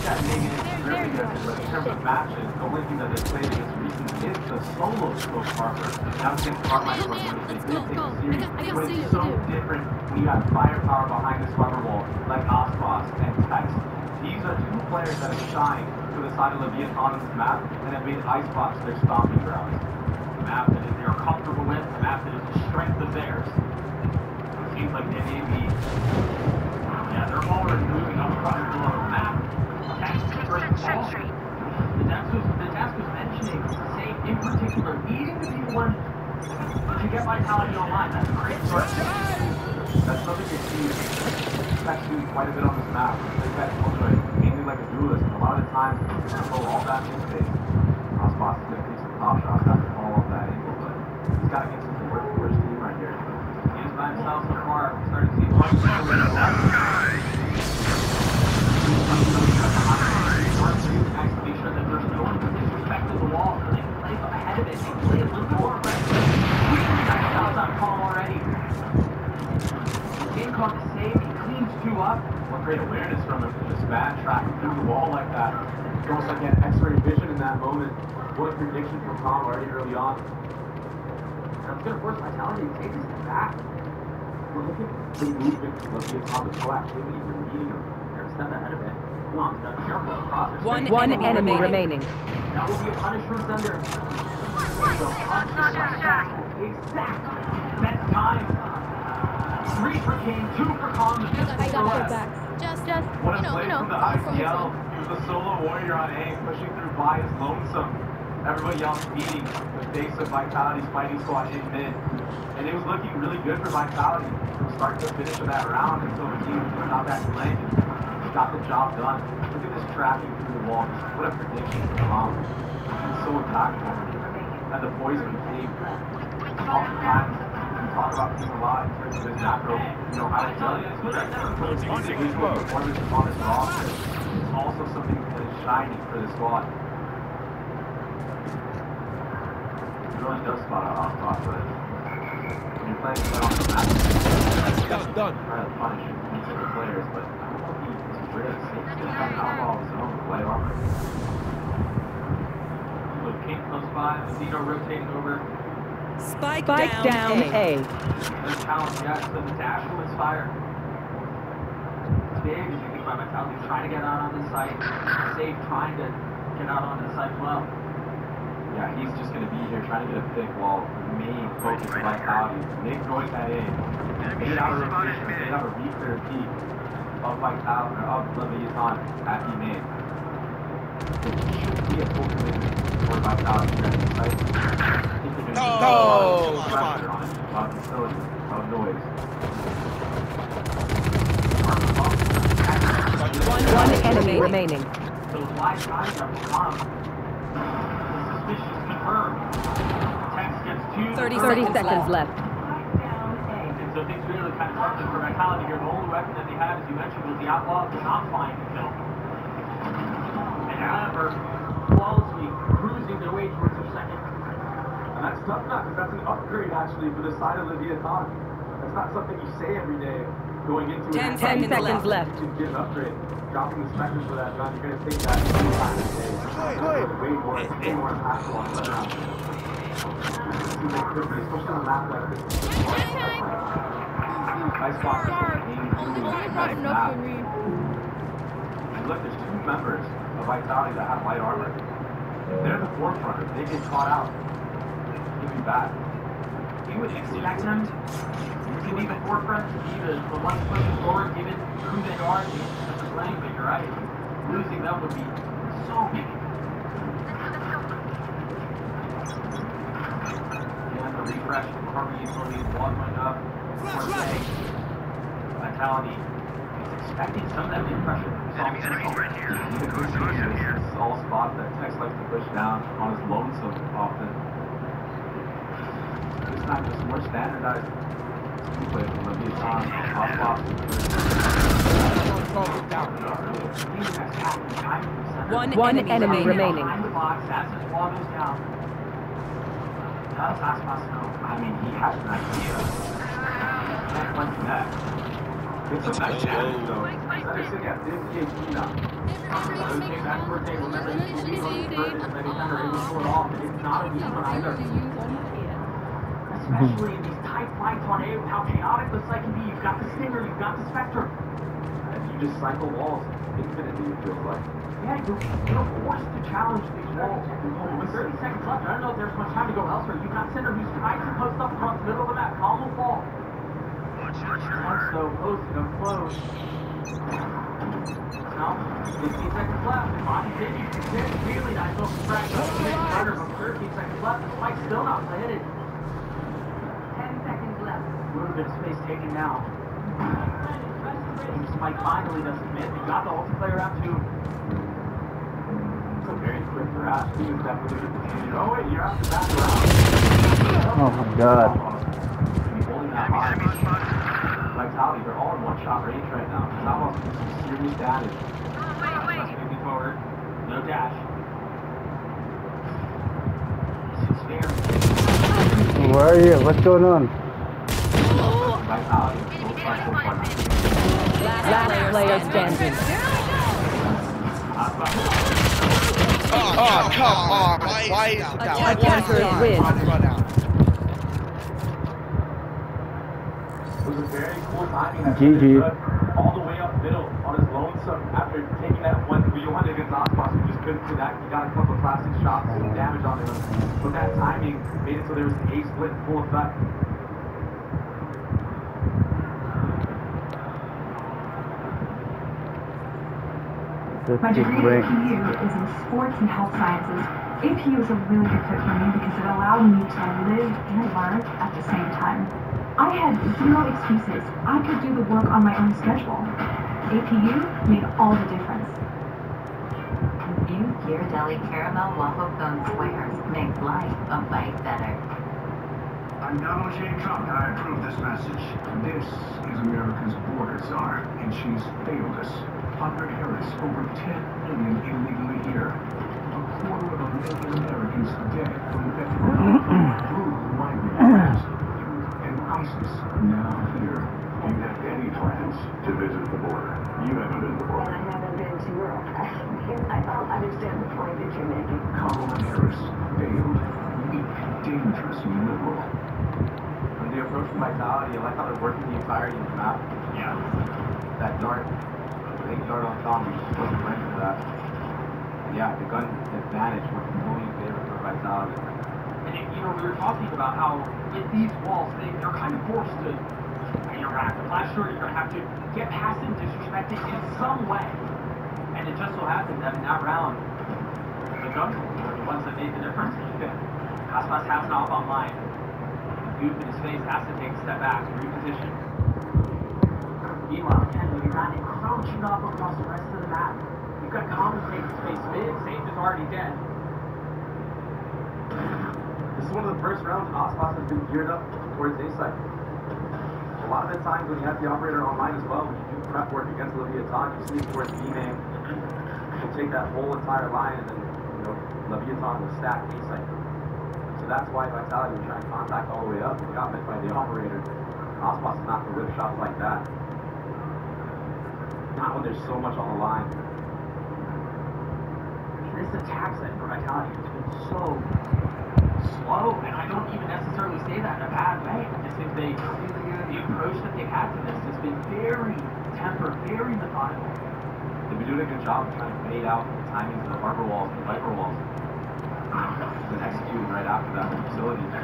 that maybe it's very good in terms of matches. The only thing that they played against recently is the solo scope Harper. Now it's against Carmine for when they did take the series. But it's so different when you have firepower behind this rubber wall like Osboss and Tex. These are two players that have shined for the side of Leviathan's map and have made Icebox their stomping grounds. The map that they are comfortable with, the map that is the strength of theirs. It seems like they may be, they're already moving up across the middle of the map. The task was mentioning, saying in particular, needing to be one to get Vitality online. That's a great start. That's something you see actually quite a bit on this map. Like that Killjoy, mainly like a duelist, and a lot of the times he's going to pull all that in space. Osbox is going to take some top shots after fall off that angle, but he's got to get some work for his team right here. He is by himself so far. We're starting to see one to make sure that there's no one who disrespected the wall so they can play ahead of it and play a little more aggressive. Shots on call already. Game caught the save, he cleans two up. What great awareness from him, just bad tracking through the wall like that. It's almost like he had X-ray vision in that moment. What a prediction from Tom already early on. And it's going to force Vitality to take a step back. We're looking at the movement of Leviathan, the proactivity, we're meeting him. They're a step ahead of it. Come on, careful across. One enemy remaining. That will be a punishment under. Exactly. That's time. 3 for King, 2 for Kong. I got her back. Just, What a you play know, from the all for IPL. herself. He was a solo warrior on A, pushing through by his lonesome. Everybody else beating the face of Vitality's fighting squad in mid. And it was looking really good for Vitality from start to finish of that round until the team got back to lane and got the job done. Look at this tracking through the wall. What a prediction from Tom. It's so impactful. And the poison came. Oftentimes, we talk about him a lot in terms of his macro, how to tell you. Individual performance on his roster is also something that is shining for the squad. He really does spot out off top, but when you're playing on the map, That's done. trying to punish these other players, but I don't know if he's really safe to have an outlaw of his own with white armor. With King close by, Zeno rotating over. Spike down A. The challenge, yes, so the dash will inspire. It's big as you think about Vitality trying to get out on the site. Safe trying to get out onto the site as well. Yeah, he's just going to be here trying to get a pick while the main focus of Vitality. Make noise at A. 8 out of rotation, 8 out of reclear peak of Vitality, or of Leviathan at B main. It should be a full commitment for Vitality here at the site. No, come on. A lot of facility, a lot of noise. One enemy remaining. Those live shots are come. Suspicious confirmed. Tex gets 30 seconds left. And so things really kind of started for Vitality here. The only weapon that they had, as you mentioned, was the Outlaw not flying to kill. And however, flawlessly cruising their way towards their second. And that's tough enough, because that's an upgrade, actually, for the side of Leviathan. That's not something you say every day going into 10 seconds left. To get an upgrade. Dropping the specters for that gun, you're going to take that any time of day. Way more impactful on the round. Especially on a map like this. Icebox is aiming through that map. And look, there's 2 members of Vitality that have light armor. They're the forefront. If they get caught out, be bad. You would expect them to be the forefront, to be the ones pushing forward, given who they are and the playing, but you're right. Losing them would be so big. And the refresh from Harvey utility is one going up. Vitality is expecting some of that big pressure. Enemies right here. This is all spots that Tex likes to push down on his lonesome often. This time just more standardized play from Leviathan, One enemy remaining. Behind the box, as his wall goes down. Does Aspas know? I mean, he has an idea. Can't punch that. It's a nice damage, though. That is sitting at 50 HP now. So he came back for a table. Remember, he's moving on his bird, and then he kind of able to pull it off. It's not a weak one either. Especially in these tight fights on A, with how chaotic the site can be. You've got the Stinger, you've got the Spectre. If you just cycle walls infinitely, it feels like. Yeah, you're forced to challenge these walls. With 30 seconds left, I don't know if there's much time to go elsewhere. You've got Cinder who's trying to post up across the middle of the map. Calm will fall. Once though, posted up close. Now, 15 seconds left. Body continues. Really nice little distraction. Runner from 13 seconds left. The spike's still not planted. 10 seconds left. A little bit of space taken now. Spike finally doesn't miss. He got the multiplayer out too. It's a very quick rush. He was definitely continued. Oh wait, you're after that round. Oh my god. He's holding that high. Vitality, they're all in one shot range right now. That was some serious damage. Let's moving forward. No dash. Where are you? What's going on? Vitality. Last player standing. Oh, come on. Why is it that? Attackers win. Run out. It was a very cool timing. GG. All the way up middle on his lonesome after taking that 1v1 against Ospas, who just couldn't connect. He got a couple of classic shots, some damage on him. But that timing made it so there was an A split in full effect. My degree at APU is in sports and health sciences. APU is a really good fit for me because it allowed me to live and learn at the same time. I had zero excuses. I could do the work on my own schedule. APU made all the difference. New Ghirardelli Caramel Waffle Cone Squares make life a bite better. I'm Donald J. Trump, and I approve this message. This is America's border czar, and she's failed us. Under Harris, over 10 million illegally here. A quarter of a million Americans dead from fentanyl, brutal migrant camps, and ISIS now here. Do you have any plans to visit the border? You haven't been to the border. And I haven't been to Europe. I don't understand the point that you're making. Kamala Harris failed, weak, dangerous, liberal. When they approach Vitality, I like how they're working the entirety of the map. Yeah. That dart. Big dart on Tom, you just wasn't ready for that. Yeah, the gun advantage was only in favor for Vitality. And you know, we were talking about how in these walls, they're kind of forced to interact. I'm not sure you're going to have to get past and disrespect it in some way. And it just so happened that in that round, the guns were the ones that made the difference. Aspas has an off online. Goop in his face has to take a step back and reposition. Meanwhile, Kendall, you're not encroaching up across the rest of the map. You've got to compensate for space mid. Safe is already dead. This is one of the first rounds Aspas has been geared up towards A-site. A lot of the times when you have the operator online as well, when you do prep work against Leviathan, you see it towards B-main. He'll take that whole entire line and then, you know, Leviathan will stack A-site. So that's why Vitality was trying to contact all the way up and got met by the operator. Aspas is not going to rip shots like that. Not when there's so much on the line. This attack set for Vitality has been so slow, and I don't even necessarily say that in a bad way. I just think the approach that they've had to this has been very tempered, very methodical. They've been doing a good job of trying to fade out the timings of the harbor walls and the viper walls. And executing right after that with facilities. The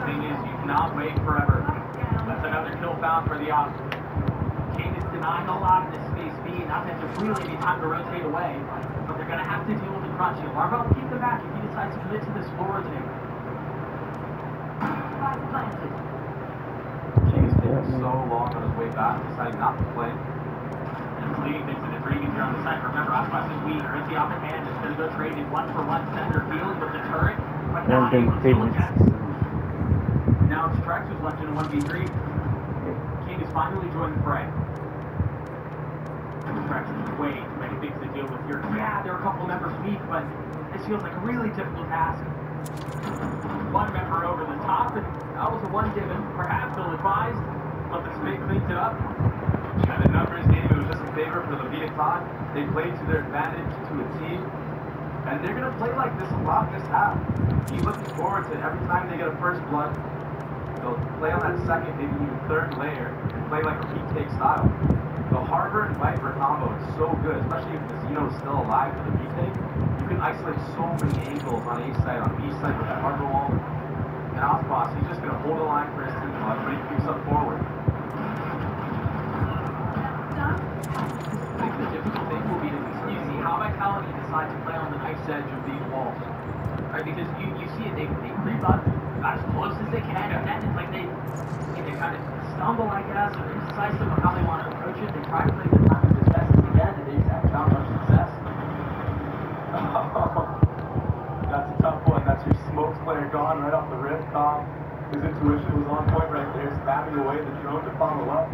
thing is, you cannot wait forever. That's another kill found for the op. King is denying a lot of this space B, not that there's really any time to rotate away, but they're going to have to deal with the crunch. Larva will keep them back if he decides to commit to this forward thing. King is taking so long on his way back, deciding not to play. And it's leading things into dreaming here on the side. Remember, Aspas is weak. With the off hand, it's going to go traded 1-for-1 center dealing with the turret, but not able to deal against. Now it's Trex who's left in a 1v3. King has finally joined the fray. Trex is way too many things to deal with here. Yeah, there are a couple members weak, but this feels like a really difficult task. One member over the top, and that was the one given. Perhaps ill-advised, but the spade cleans it up. And the numbers game, it was just a favor for Leviathan. They played to their advantage to a team. And they're going to play like this a lot this half. Be looking forward to every time they get a first blood. They'll play on that second, maybe even third layer, and play like a retake style. The Harvard Viper combo is so good, especially if the Xeno is still alive for the retake. You can isolate so many angles on A side, on B side with that Harvard wall. And Osboss, he's just going to hold the line for his team while everybody keeps up forward. I think the difficult thing will be to see how Vitality decides to play on the knife's edge of these walls. Right? Because you see it, they creep up as close as they can, and then it's like they kind of stumble, I guess, or indecisive on how they want to approach it. They try to play the time as best as they can, and they just haven't found much success. That's a tough one. That's your smokes player gone right off the rip. Tom, his intuition was on point right there, spamming away the drone to follow up.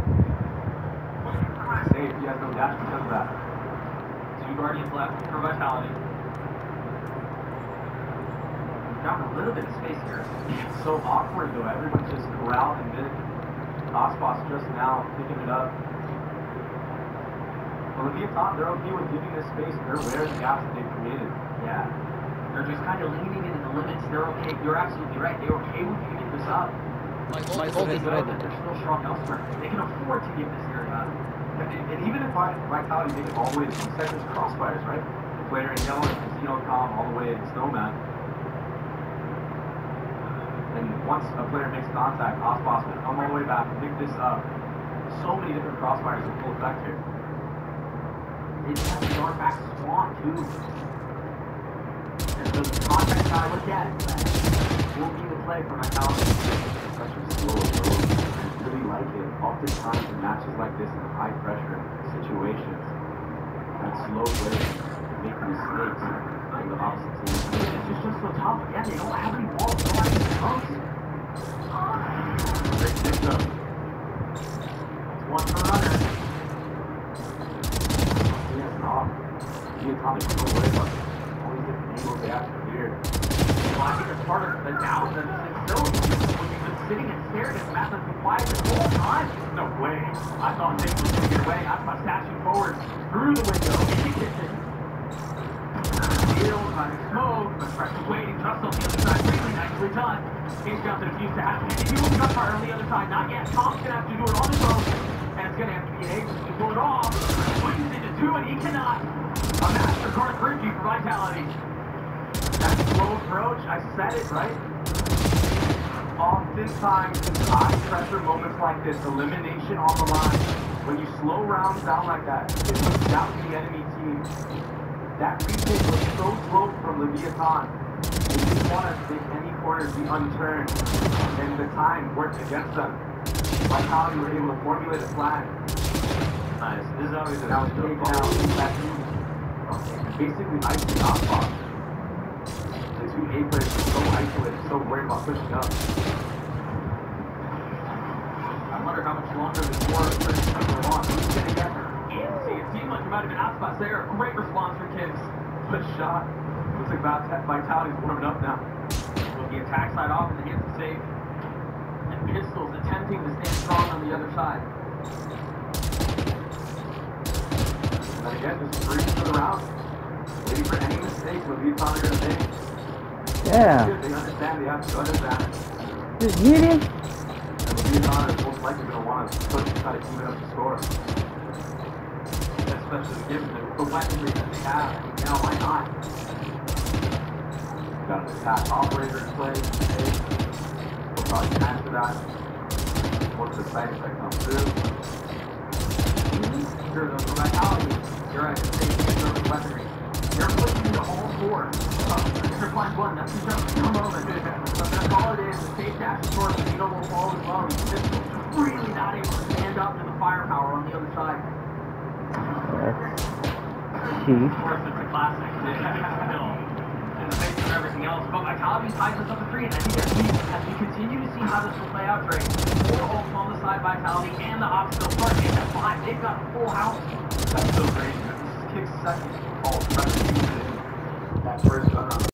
Safe, he has no dash because of that. Two Guardians left for Vitality. Got a little bit of space here. It's so awkward though. Everyone's just corralled in mid. Osboss just now picking it up. Well, Leviathan, they're okay with giving this space. They're aware of the gaps that they've created. Yeah. They're just kind of leaning into the limits. They're okay. You're absolutely right. They're okay with giving this up. My ult is know ready. that they're still strong elsewhere. They can afford to give this area up. And even if Vitality make it all the way to sectors crossfires, right? The player in yellow and Casino Calm all the way to Snowman. And once a player makes contact, Osboss will come all the way back and pick this up. So many different crossfires in full effect here. They just have to guard back Swan too. And the contact guy, look at it. Will be the play for Vitality. Such a slow approach. I really like it. Oftentimes in matches like this, in high pressure situations, that slow play make mistakes on the opposite team. It's just so tough. Again, they don't have any walls. They don't have any strokes. Great pick up. It's one for runner. He has an off. Atomic is no way about it. All these different angles they have to clear. Well, I think it's part of the doubt that it's still when you've been sitting and staring at the map and been quiet the whole time. No way. I thought things were going to get away. I was dashing forward through the window in the kitchen. Field, smoke, but pressure waiting. Just on the other side. Really nicely done. He's got to defuse to happen. If he moves up fire on the other side, not yet. Tom's going to have to do it on his own. And it's going to have to be an agency to pull it off. Swings into two, and he cannot. A MasterCard Grimkey for Vitality. That slow approach, I said it, right? Oftentimes, in high pressure moments like this, elimination on the line, when you slow rounds down like that, it puts down the enemy team. That retake was so slow from Leviathan. They didn't want to make any corners be unturned, and the time worked against them. Vitality were able to formulate a plan. Nice. This is always that was taken out. Basically, icing Osboss. The two A players are so isolated, so worried about pushing up. I wonder how much longer this war is going to go on. Who's going to get her? It seemed like it might have been Osboss there. Great response from Kicks. Good shot. Looks like Vitality's warming up now. With the attack side off in the hands of Safe. And Pistols attempting to stand strong on the other side. And again, just breathing for the round. Waiting for any mistakes with Leviathan are going to make. Yeah. They understand they have to understand. Just hit him. And Leviathan is most likely going to want to push to try to keep it up the score. Especially given the weaponry that they have. You know, why not? Got an attack operator in play. We'll probably transfer that. Once the sights that come through. Sure, the Vitality. You're right, it's weaponry. They're pushing into all four. They're flying one, that's the jump. No moment. But that's all it is. The safe dash is short, you know, will fall as well. He's just really not able to stand up to the firepower on the other side. That's cheap. Of course, it's a classic. Still, in the face of everything else. But Vitality ties us up to 3, and I think as we continue to see how this will play out, Drake, 4 ults on the side, Vitality, and the Ops still start getting that 5. They've got a full house. That's so crazy. This is Kick's second ult. That first gun on